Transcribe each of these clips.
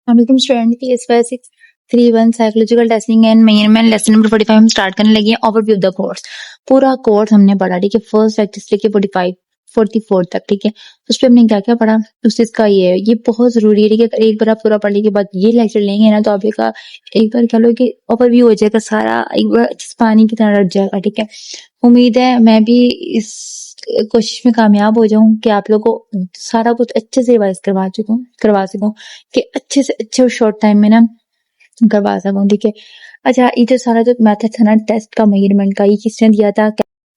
Welcome student PS5631 psychological testing and measurement lesson number 45 हम start करने लगे हैं। ओवरव्यू ऑफ द कोर्स, पूरा कोर्स हमने पढ़ा, ठीक है, फर्स्ट लेक्चर से लेके 44 तक, ठीक है। उस पर हमने क्या क्या पढ़ा, उस चीज का ये बहुत जरूरी है, ठीक है। अगर एक बार आप पूरा पढ़ने के बाद ये लेक्चर लेंगे ना, तो आप एक बार कह लो कि ओवरव्यू हो जाएगा सारा, एक बार पानी की तरह रट जाएगा, ठीक है। उम्मीद है मैं भी इस कोशिश में कामयाब हो जाऊं कि आप लोगों को सारा कुछ अच्छे से रिवाइज करवा सकूं कि अच्छे से अच्छे और शॉर्ट टाइम में ना करवा सकूं, ठीक है। अच्छा, ये जो सारा जो मेथड था ना टेस्ट का, मेजरमेंट का, ये किसने दिया था?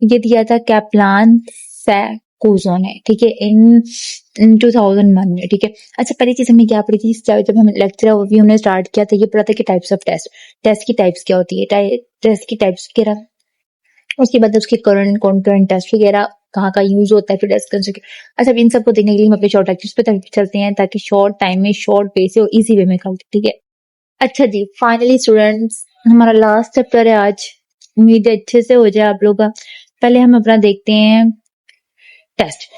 ये दिया था कैप्लान सैकुजो ने, ठीक है, इन 2001 में, ठीक है। अच्छा, पहली चीज हमने क्या पढ़ी थी जब हम लेक्चर ओवरव्यू हमने स्टार्ट किया था, ये पढ़ा था कि टाइप्स ऑफ टेस्ट की टाइप्स क्या होती है, टेस्ट की टाइप्स वगैरह। उसके बाद उसके करंट कॉन्करेंट टेस्ट वगैरह कहाँ का यूज होता है, फिर टेस्ट कंस्ट्रक्ट। अच्छा, इन सबको देखने के लिए हम अपने शॉर्ट लेक्चर्स पे चलते हैं, ताकि शॉर्ट टाइम में शॉर्ट वे से और इजी वे में कर, ठीक है। अच्छा जी, फाइनली स्टूडेंट्स, हमारा लास्ट चैप्टर है आज। उम्मीद है अच्छे से हो जाए आप लोग का। पहले हम अपना देखते हैं टेस्ट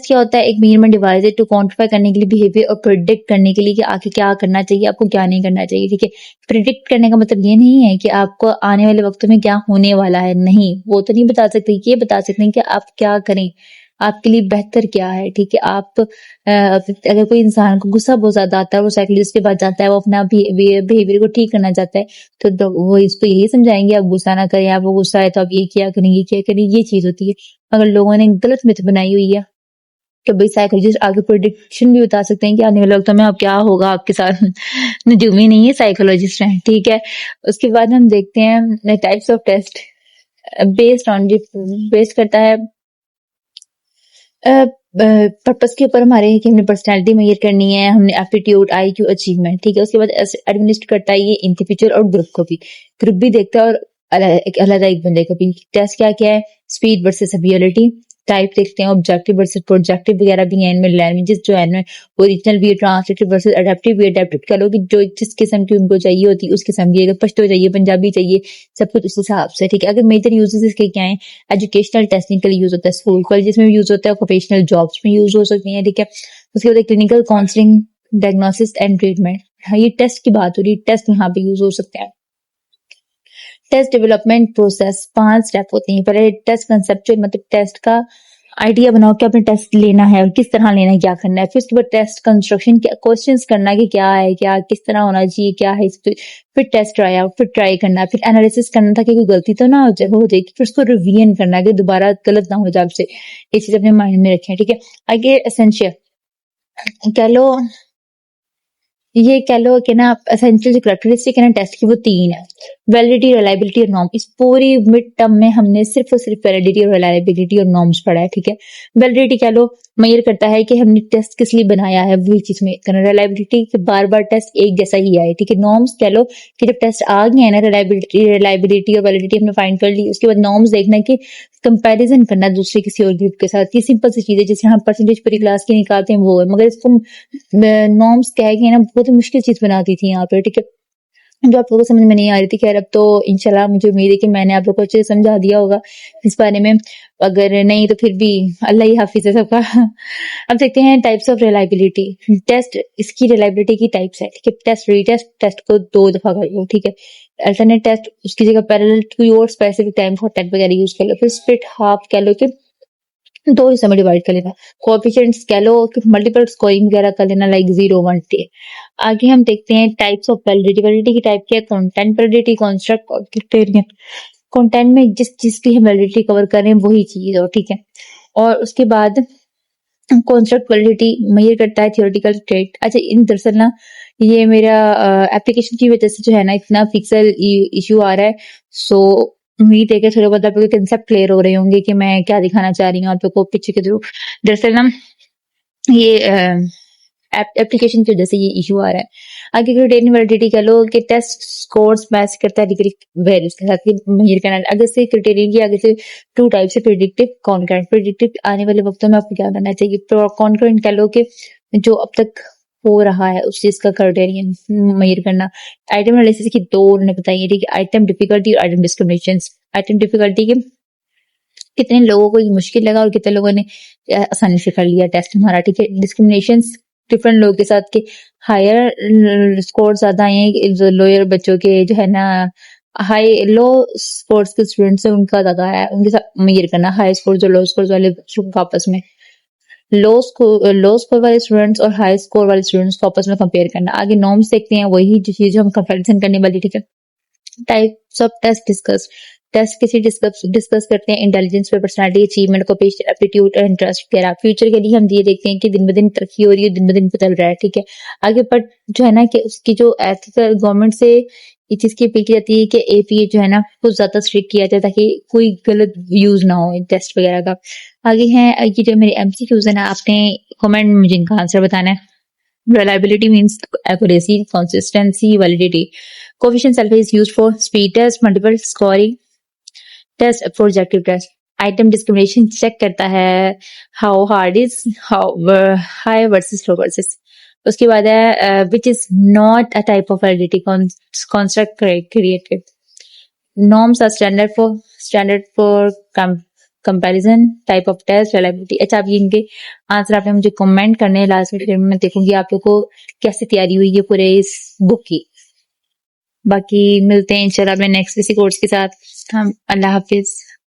क्या होता है? एक मेजरमेंट डिवाइस है टू क्वांटिफाई करने के लिए बिहेवियर और प्रिडिक्ट करने के लिए कि आगे क्या करना चाहिए, आपको क्या नहीं करना चाहिए, ठीक है। प्रिडिक्ट करने का मतलब ये नहीं है कि आपको आने वाले वक्त में क्या होने वाला है, नहीं, वो तो नहीं बता सकते। ये बता सकते हैं कि आप क्या करें, आपके लिए बेहतर क्या है, ठीक है। आप अगर कोई इंसान को गुस्सा बहुत ज्यादा आता है, वो साइकोलॉजिस्ट के पास जाता है, वो अपना बिहेवियर को ठीक करना चाहता है, तो वो इसको यही समझाएंगे आप गुस्सा ना करें, आपको गुस्सा है तो आप ये क्या करें, ये क्या करें, ये चीज होती है। मगर लोगों ने गलत मिथ बनाई हुई है कि भाई साइकोलॉजिस्ट आगे प्रेडिक्शन भी बता सकते हैं कि आने वाले वक्त में अब क्या होगा आपके साथ। नजूमी नहीं है, साइकोलॉजिस्ट हैं, ठीक है। उसके बाद हम देखते हैं टाइप्स ऑफ टेस्ट बेस्ड करता है पर्पस के ऊपर हमारे, कि हमने पर्सनैलिटी मेजर करनी है, हमने एप्टीट्यूड, IQ, अचीवमेंट, ठीक है। उसके बाद एडमिनिस्ट्रेट करता है ये इंडिविजुअल और ग्रुप भी देखता है, और एक बंदे को भी। टेस्ट क्या क्या है? Speed versus ability. टाइप देखते हैं ऑब्जेक्टिव वर्सेस प्रोजेक्टिव वगैरह भी हैं इनमें। लैंग्वेजेस जो है ओरिजिनल भी, ट्रांसलेटिव वर्सेस अडेप्टिव भी। अडेप्टिव कह लो कि जो जिस किस्म की उनको चाहिए होती है उस किस्म की, अगर पश्तो चाहिए, पंजाबी चाहिए, सब कुछ उस हिसाब से, ठीक है। अगर मेजर यूजेस इसके क्या है? एजुकेशनल टेस्टिंग के लिए यूज होता है, स्कूल कॉलेजेस में यूज होता है, प्रोफेशनल जॉब्स में यूज हो सकती है, ठीक है। उसके बाद clinical counselling, diagnosis and treatment. हाँ, ये टेस्ट की बात हो रही है, टेस्ट यहाँ पे यूज हो सकते हैं। टेस्ट डेवलपमेंट प्रोसेस 5 स्टेप होते हैं। पहले टेस्ट कंसेप्चुअल, मतलब टेस्ट का आइडिया बनाओ कि आपने टेस्ट लेना है और किस तरह लेना है, क्या करना है। फिर उसके बाद टेस्ट कंस्ट्रक्शन, क्वेश्चंस करना कि क्या है, क्या किस तरह होना चाहिए, क्या है। फिर टेस्ट ट्राई आउट, फिर ट्राई करना, फिर एनालिसिस करना था कि कोई गलती तो ना हो जाएगी। फिर उसको रिवीजन करना कि दोबारा गलत ना हो जाए आपसे। ये चीज अपने माइंड में रखें, ठीक है। आगे एसेंशियल कह लो, ये कह लो कि ना एसेंशियल जो कैरेक्टरिस्टिक है ना टेस्ट की, वो 3 है। वैलिडिटी, रिलायबिलिटी और नॉर्म। इस पूरी मिड टर्म में हमने सिर्फ और सिर्फ वैलिडिटी और रिलायबिलिटी और नॉर्म्स पढ़ा है, ठीक है। वैलिडिटी कह लो मेजर करता है कि हमने टेस्ट किस लिए बनाया है, वही चीज में करना। रिलायबिलिटी कि बार बार टेस्ट एक जैसा ही आए, ठीक है। नॉर्म्स कह लो कि जब टेस्ट आ गए हैं ना, रिलायबिलिटी और वैलिडिटी हमने फाइंड कर ली, उसके बाद नॉर्म्स देखना कि कंपैरिजन करना दूसरे किसी और ग्रुप के साथ। ये सिंपल सी चीज है, जैसे हम परसेंटेज पूरी क्लास की निकालते हैं वो है, मगर इसको नॉर्म्स कह के ना बहुत मुश्किल चीज बनाती थी यहाँ पे, ठीक है, जो आप लोगों को समझ में नहीं आ रही थी। खैर अब तो इंशाल्लाह मुझे उम्मीद है कि मैंने आप लोगों को अच्छे से समझा दिया होगा इस बारे में। अगर नहीं तो फिर भी अल्लाह ही हाफिज है सबका। अब देखते हैं टाइप्स ऑफ रिलायबिलिटी टेस्ट। इसकी रिलायबिलिटी की टाइप्स है, ठीक है। टेस्ट, रीटेस्ट, टेस्ट को 2 दफा कर लो, ठीक है। अल्टरनेट टेस्ट, उसकी जगह parallel to your specific time for test वगैरह यूज कर लो। फिर स्प्लिट हाफ कह लो कि 2 हिस्सों में डिवाइड कर लेना। कोएफिशिएंट्स कह लो कि मल्टीपल स्कोरिंग वगैरह कर लेना, लाइक 0 1 2। आगे हम देखते हैं टाइप्स ऑफ वैलिडिटी। वैलिडिटी की टाइप क्या है? कंटेंट वैलिडिटी, कंस्ट्रक्ट और क्राइटेरियन। कंटेंट में जिस चीज की हम वैलिडिटी कवर कर रहे हैं वही चीज हो, ठीक है। और उसके बाद कंस्ट्रक्ट वैलिडिटी मेजर करता है थियोरेटिकल स्टेट। अच्छा, इन दरअसल ना ये मेरा एप्लीकेशन की वजह से जो है ना इतना पिक्सल इश्यू आ रहा है। सो उम्मीद है कि थोड़ा बहुत आप लोग कंसेप्ट क्लियर हो रहे होंगे कि मैं क्या दिखाना चाह रही हूँ आप लोग को पिक्चर के थ्रू। दरअसल ना ये एप्लीकेशन की वजह से ये इशू आ रहा है। आगे क्राइटेरियन वैलिडिटी कह लो कि टेस्ट स्कोर्स मैच करता है डिग्री वेरिएंस के साथ मेजर करना। अगर से क्राइटेरियन की आगे से 2 टाइप से प्रेडिक्टिव, कॉन्करेंट। प्रेडिक्टिव आने वाले वक्तों में आपको क्या करना चाहिए। कॉन्करेंट कह लो कि जो अब तक हो रहा है उस चीज का क्राइटेरियन मेजर करना। आइटम एनालिसिस की 2 उन्होंने बताई है, ठीक है। आइटम डिफिकल्टी और आइटम डिस्क्रिमिनेशन। आइटम डिफिकल्टी के कितने लोगों को ये मुश्किल लगा और कितने लोगों ने आसानी से कर लिया टेस्ट हमारा, ठीक है। डिस्क्रिमिनेशन डिफरेंट लोगों के साथ के हायर स्कोर ज्यादा आए हैं, जो लोअर बच्चों के जो है ना हाई लो स्कोर्स के स्टूडेंट्स हैं उनका ज्यादा है, उनके साथ मेजर करना हाई स्कोर जो लो स्कोर वाले बच्चों को आपस में, लो स्कोर वाले स्टूडेंट्स और हाई स्कोर वाले स्टूडेंट्स को आपस में कंपेयर करना। आगे नॉर्म्स देखते हैं, वही जो चीज हम कंपैरिजन करने वाली, ठीक है। Types of test discuss, test किसी डिस्कस करते हैं इंटेलिजेंस पे, पर्सनालिटी, अचीवमेंट, ऑक्यूपेशन, एप्टीट्यूड और इंटरेस्ट वगैरह। फ्यूचर के लिए हम ये देखते हैं कि दिन ब दिन तरक्की हो रही है, दिन ब दिन बदल रहा है, ठीक है। आगे पर जो है ना कि उसकी जो एथिकल गवर्नमेंट से ये चीज की अपील की जाती है कि एपीए जो है ना कुछ ज्यादा स्ट्रिक्ट किया जाए ताकि कोई गलत यूज ना हो टेस्ट वगैरह का। आगे है ये जो मेरे एमसीक्यूज है ना, आपने कमेंट में मुझे इनका आंसर बताना है। Reliability means accuracy, consistency, validity. Coefficient alpha is used for speed test, multiple scoring test, projective test. Item discrimination check करता है how hard is how high versus low versus. उसके बाद है which is not a type of validity construct created. Norms are standard for comparison, type of test, reliability. अच्छा, अब ये इनके answer आपने मुझे कमेंट करने हैं लास्ट में, फिर मैं देखूंगी आप लोग को कैसे तैयारी हुई है पूरे इस बुक की। बाकी मिलते हैं इंशाल्लाह अपने नेक्स्ट किसी कोर्स के साथ। हम अल्लाह हाफिज।